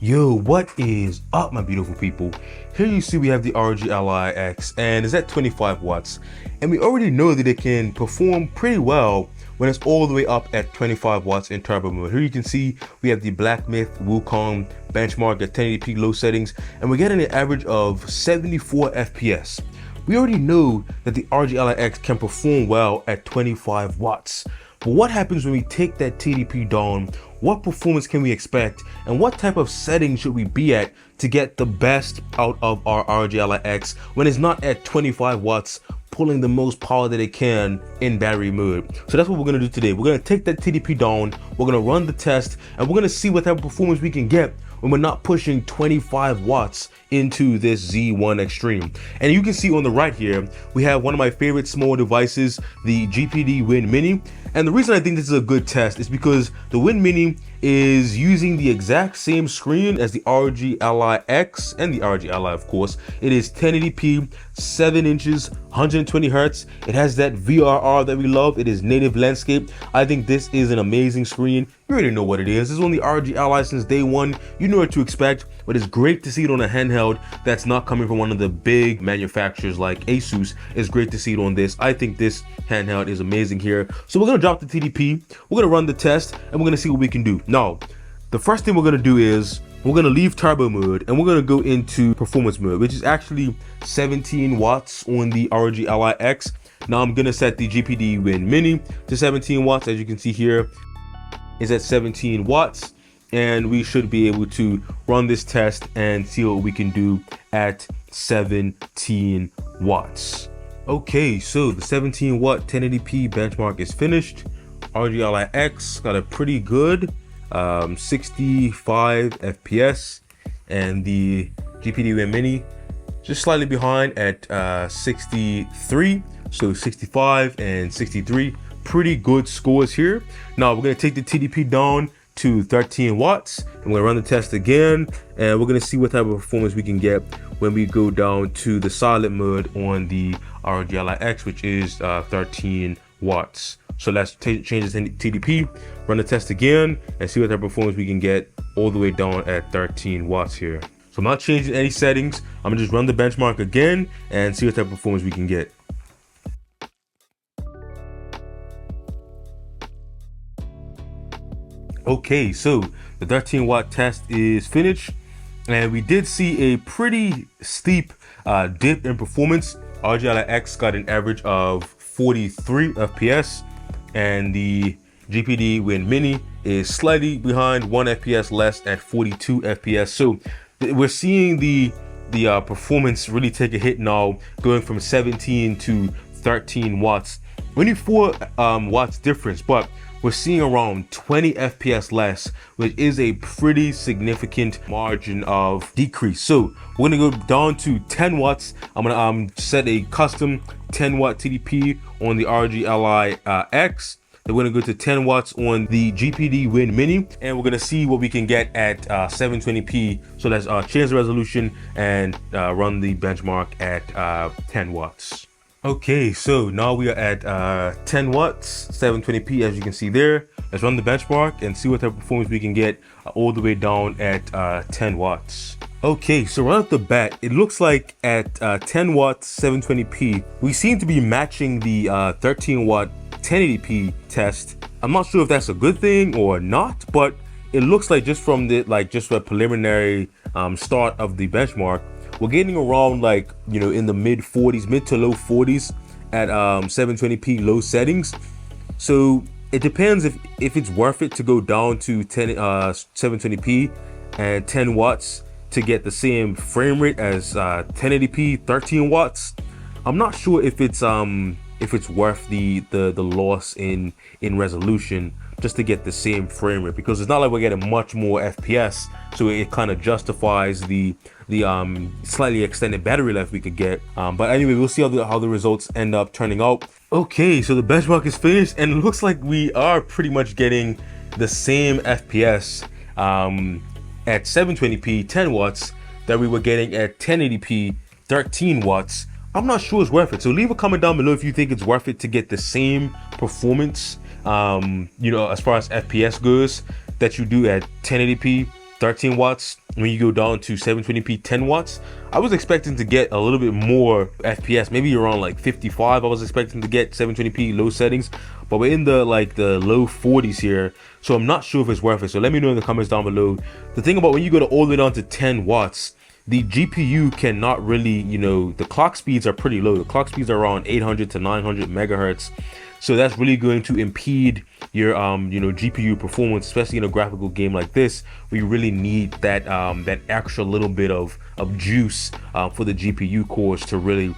Yo, what is up, my beautiful people? Here you see we have the ROG Ally X, and it's at 25 watts. And we already know that it can perform pretty well when it's all the way up at 25 watts in turbo mode. Here you can see we have the Black Myth Wukong benchmark at 1080p low settings, and we're getting an average of 74 FPS. We already know that the ROG Ally X can perform well at 25 watts. But what happens when we take that TDP down? What performance can we expect? And what type of settings should we be at to get the best out of our ROG Ally X when it's not at 25 watts, pulling the most power that it can in battery mode? So that's what we're gonna do today. We're gonna take that TDP down, we're gonna run the test, and we're gonna see what type of performance we can get when we're not pushing 25 watts into this Z1 Extreme. And you can see on the right here, we have one of my favorite small devices, the GPD Win Mini. And the reason I think this is a good test is because the Win Mini is using the exact same screen as the ROG Ally X and the ROG Ally, of course. It is 1080p, 7 inches, 120 hertz. It has that VRR that we love. It is native landscape. I think this is an amazing screen. You already know what it is. This is on the ROG Ally since day one. You know what to expect, but it's great to see it on a handheld that's not coming from one of the big manufacturers like Asus. It's great to see it on this. I think this handheld is amazing here. So we're gonna drop the TDP, we're gonna run the test, and we're gonna see what we can do. Now, the first thing we're gonna do is we're gonna leave turbo mode and we're gonna go into performance mode, which is actually 17 watts on the ROG Ally X. Now I'm gonna set the GPD Win Mini to 17 watts. As you can see here, is at 17 watts, and we should be able to run this test and see what we can do at 17 watts. Okay, so the 17 watt 1080p benchmark is finished. ROG Ally X got a pretty good 65 FPS, and the GPD Win Mini just slightly behind at 63. So 65 and 63, pretty good scores here. Now we're gonna take the TDP down to 13 watts and we're gonna run the test again, and we're gonna see what type of performance we can get when we go down to the silent mode on the ROG Ally X, which is 13 watts. So let's change this TDP, run the test again, and see what type of performance we can get all the way down at 13 watts here. So I'm not changing any settings. I'm gonna just run the benchmark again and see what type of performance we can get. Okay, so the 13 watt test is finished, and we did see a pretty steep dip in performance. ROG Ally X got an average of 43 FPS, and the GPD Win Mini is slightly behind, 1 FPS less at 42 FPS. So we're seeing the performance really take a hit now, going from 17 to 13 watts. Only 4 watts difference, but we're seeing around 20 FPS less, which is a pretty significant margin of decrease. So we're gonna go down to 10 watts. I'm gonna set a custom 10 watt TDP on the ROG Ally X. Then we're gonna go to 10 watts on the GPD Win Mini, and we're gonna see what we can get at 720p. So let's change the resolution and run the benchmark at 10 watts. Okay, so now we are at 10 watts, 720p, as you can see there. Let's run the benchmark and see what type of performance we can get all the way down at 10 watts. Okay, so right off the bat, it looks like at 10 watts, 720p, we seem to be matching the 13 watt 1080p test. I'm not sure if that's a good thing or not, but it looks like just from the just a preliminary start of the benchmark, we're getting around in the mid to low 40s at 720p low settings. So it depends if it's worth it to go down to 720p and 10 watts to get the same frame rate as 1080p 13 watts. I'm not sure if it's worth the loss in resolution just to get the same frame rate, because it's not like we're getting much more FPS, so it kind of justifies the slightly extended battery life we could get. But anyway, we'll see how the results end up turning out. Okay, so the benchmark is finished, and it looks like we are pretty much getting the same FPS at 720p 10 watts that we were getting at 1080p 13 watts. I'm not sure it's worth it. So leave a comment down below if you think it's worth it to get the same performance, as far as FPS goes, that you do at 1080p 13 watts. When you go down to 720p 10 watts, I was expecting to get a little bit more FPS, maybe around like 55. I was expecting to get 720p low settings, but we're in the low 40s here, so I'm not sure if it's worth it. So let me know in the comments down below. The thing about when you go to all the way down to 10 watts, the GPU cannot really, the clock speeds are pretty low. The clock speeds are around 800 to 900 megahertz. So that's really going to impede your GPU performance, especially in a graphical game like this, where you really need that that extra little bit of juice for the GPU cores to really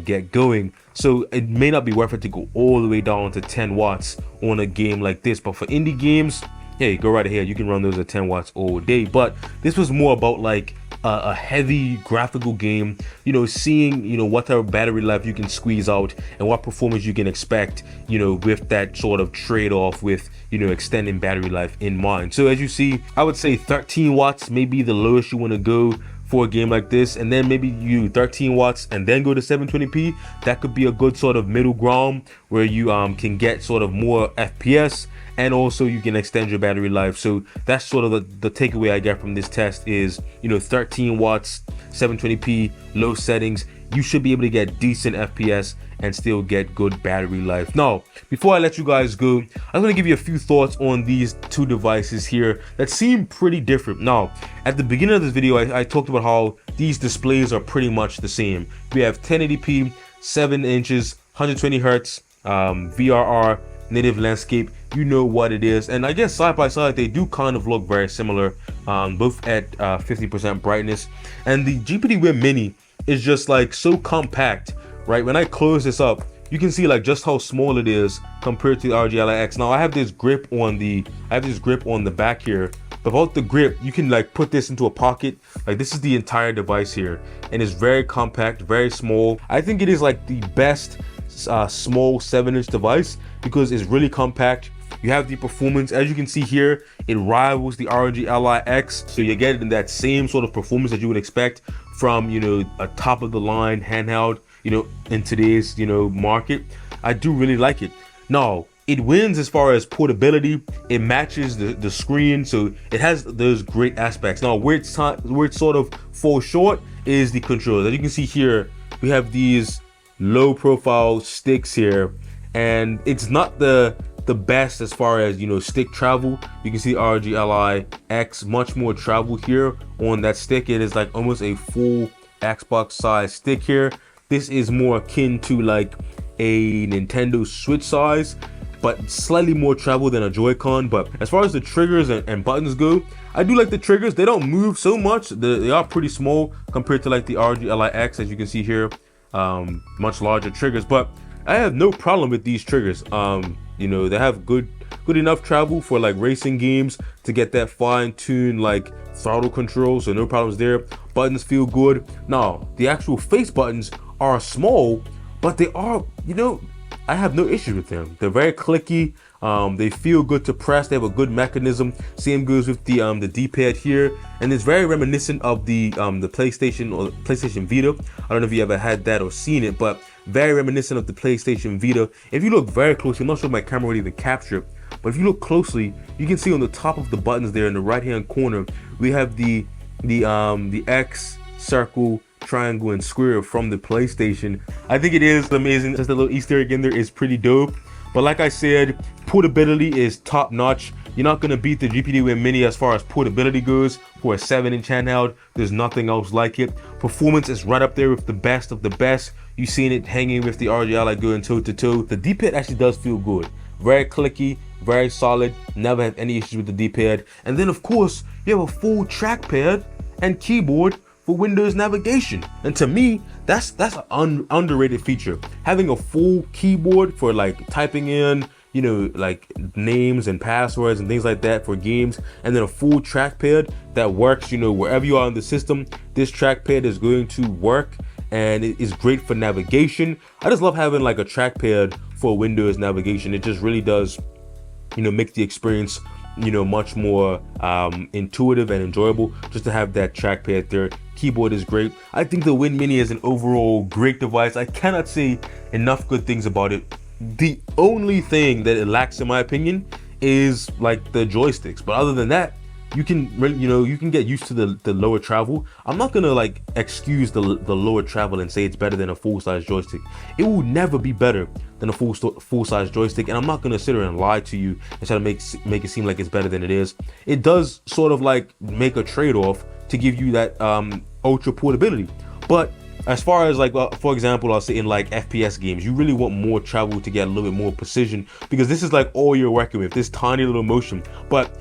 get going. So it may not be worth it to go all the way down to 10 watts on a game like this, but for indie games, hey, go right ahead, you can run those at 10 watts all day. But this was more about like a heavy graphical game, seeing what type of battery life you can squeeze out and what performance you can expect, with that sort of trade-off with extending battery life in mind. So as you see, I would say 13 watts may be the lowest you want to go for a game like this, and then maybe you 13 watts and then go to 720p. That could be a good sort of middle ground where you can get sort of more FPS, and also you can extend your battery life. So that's sort of the takeaway I get from this test is, 13 watts, 720p, low settings, you should be able to get decent FPS and still get good battery life. Now, before I let you guys go, I'm going to give you a few thoughts on these two devices here that seem pretty different. Now, at the beginning of this video, I talked about how these displays are pretty much the same. We have 1080p, 7 inches, 120 hertz, VRR, native landscape, you know what it is. And I guess side by side, they do kind of look very similar, both at 50% brightness. And the GPD Win Mini is just like so compact, right? When I close this up, you can see like just how small it is compared to the ROG Ally X. Now I have this grip on the back here. Without the grip, you can like put this into a pocket. Like this is the entire device here, and it's very compact, very small. I think it is like the best small 7-inch device because it's really compact. You have the performance, as you can see here, it rivals the ROG Ally X, so you get in that same sort of performance that you would expect from a top of the line handheld in today's market. I do really like it. Now it wins as far as portability. It matches the screen, so it has those great aspects. Now where it sort of falls short is the controls. As you can see here, we have these low profile sticks here, and it's not the best as far as stick travel. You can see ROG Ally X much more travel here on that stick. It is like almost a full Xbox size stick here. This is more akin to like a Nintendo Switch size, but slightly more travel than a Joy-Con. But as far as the triggers and buttons go, I do like the triggers. They don't move so much. They are pretty small compared to like the ROG Ally X, as you can see here. Much larger triggers, but I have no problem with these triggers. They have good enough travel for like racing games to get that fine-tuned like throttle control, so no problems there. Buttons feel good. Now the actual face buttons are small, but they are, I have no issues with them. They're very clicky. They feel good to press. They have a good mechanism. Same goes with the D-pad here, and it's very reminiscent of the PlayStation or PlayStation Vita. I don't know if you ever had that or seen it, but very reminiscent of the PlayStation Vita. If you look very closely, I'm not sure if my camera would even capture it, but if you look closely, you can see on the top of the buttons there in the right-hand corner, we have the X, circle, triangle, and square from the PlayStation. I think it is amazing. Just a little Easter egg in there is pretty dope. But like I said, portability is top notch. You're not gonna beat the GPD Win Mini as far as portability goes. For a 7-inch handheld, there's nothing else like it. Performance is right up there with the best of the best. You've seen it hanging with the ROG Ally going toe to toe. The D-pad actually does feel good. Very clicky, very solid. Never had any issues with the D-pad. And then of course, you have a full trackpad and keyboard for Windows navigation, and to me that's an underrated feature. Having a full keyboard for like typing in like names and passwords and things like that for games, and then a full trackpad that works wherever you are in the system. This trackpad is going to work, and it is great for navigation. I just love having like a trackpad for Windows navigation. It just really does make the experience much more intuitive and enjoyable just to have that trackpad there. Keyboard is great. I think the Win Mini is an overall great device. I cannot say enough good things about it. The only thing that it lacks, in my opinion, is like the joysticks, but other than that, you can really, you can get used to the lower travel. I'm not gonna like excuse the lower travel and say it's better than a full-size joystick. It will never be better than a full-size joystick, and I'm not gonna sit here and lie to you and try to make it seem like it's better than it is. It does sort of like make a trade-off to give you that ultra portability. But as far as like, for example, I'll say in like FPS games, you really want more travel to get a little bit more precision, because this is like all you're working with, this tiny little motion. But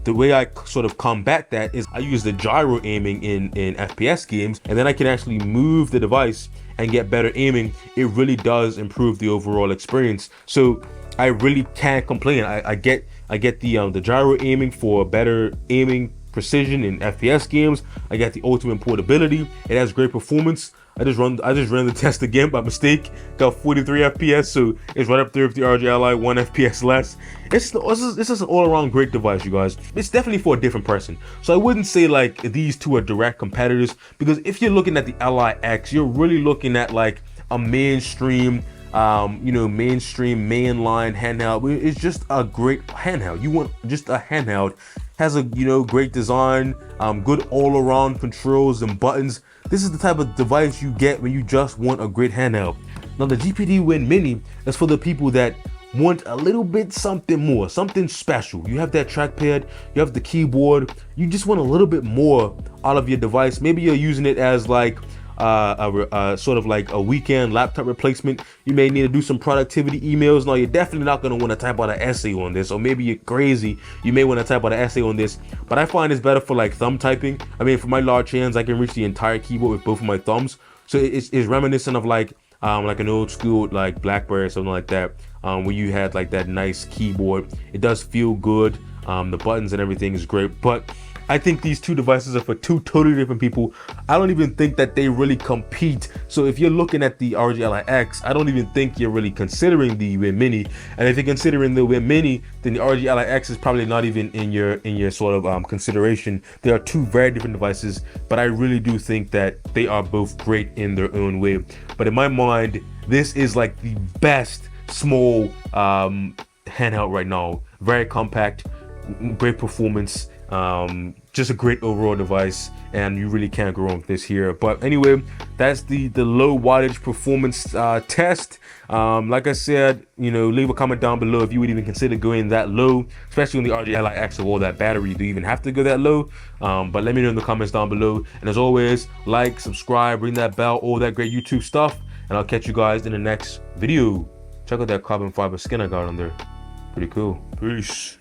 the way I sort of combat that is I use the gyro aiming in FPS games, and then I can actually move the device and get better aiming. It really does improve the overall experience. So I really can't complain. I get the gyro aiming for better aiming precision in FPS games. I got the ultimate portability. It has great performance. I just ran the test again by mistake. Got 43 FPS, so it's right up there with the ROG Ally, 1 FPS less. This is an all-around great device, you guys. It's definitely for a different person. So I wouldn't say like these two are direct competitors, because if you're looking at the Ally X, you're really looking at like a mainstream, mainstream mainline handheld. It's just a great handheld. You want just a handheld, has a great design, good all-around controls and buttons. This is the type of device you get when you just want a great handheld. Now the GPD Win Mini is for the people that want a little bit something more, something special. You have that trackpad, you have the keyboard, you just want a little bit more out of your device. Maybe you're using it as like sort of like a weekend laptop replacement. You may need to do some productivity emails. Now you're definitely not going to want to type out an essay on this, or maybe you're crazy, you may want to type out an essay on this, but I find it's better for like thumb typing. I mean, for my large hands, I can reach the entire keyboard with both of my thumbs, so it's reminiscent of like an old school like BlackBerry or something like that, where you had like that nice keyboard. It does feel good. The buttons and everything is great, but I think these two devices are for two totally different people. I don't even think that they really compete. So if you're looking at the ROG Ally X, I don't even think you're really considering the Win Mini. And if you're considering the Win Mini, then the ROG Ally X is probably not even in your sort of consideration. They are two very different devices, but I really do think that they are both great in their own way. But in my mind, this is like the best small handheld right now. Very compact, great performance, just a great overall device, and you really can't go wrong with this here. But anyway, that's the low wattage performance test. Like I said, leave a comment down below if you would even consider going that low, especially on the ROG Ally X with all that battery. Do you even have to go that low? But let me know in the comments down below. And as always, like, subscribe, ring that bell, all that great YouTube stuff, and I'll catch you guys in the next video. Check out that carbon fiber skin I got on there. Pretty cool. Peace.